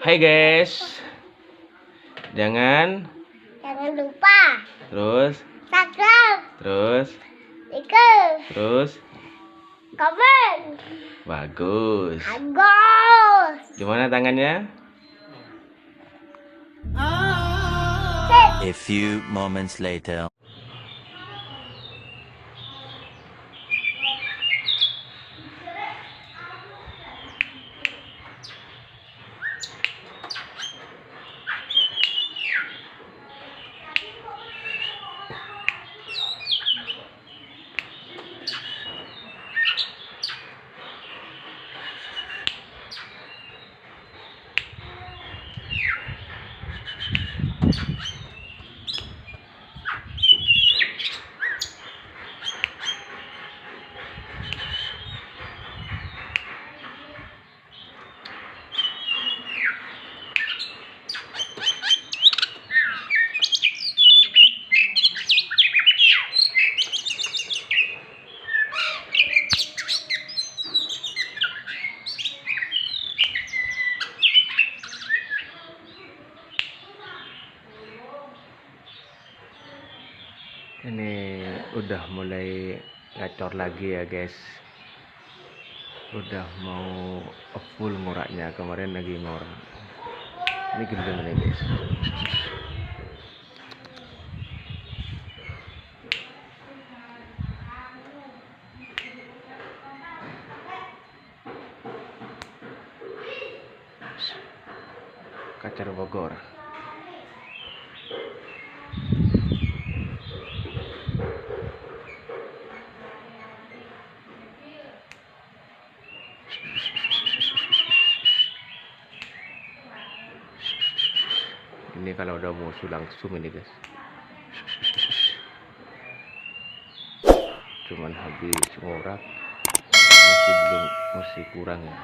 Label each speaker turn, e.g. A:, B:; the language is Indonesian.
A: Hai guys, jangan
B: lupa.
A: Terus
B: Subscribe.
A: Terus
B: Like.
A: Terus
B: Komen.
A: Bagus. Gimana tangannya?
C: A few moments later.
A: Ini udah mulai ngacor lagi ya guys. Udah mau full nguraknya. Kemarin lagi ngor. Ini gendeng nih guys. Kacer Bogor. Ini kalau udah musuh langsung ini guys. Cuman habis ngorak, masih kurang ya.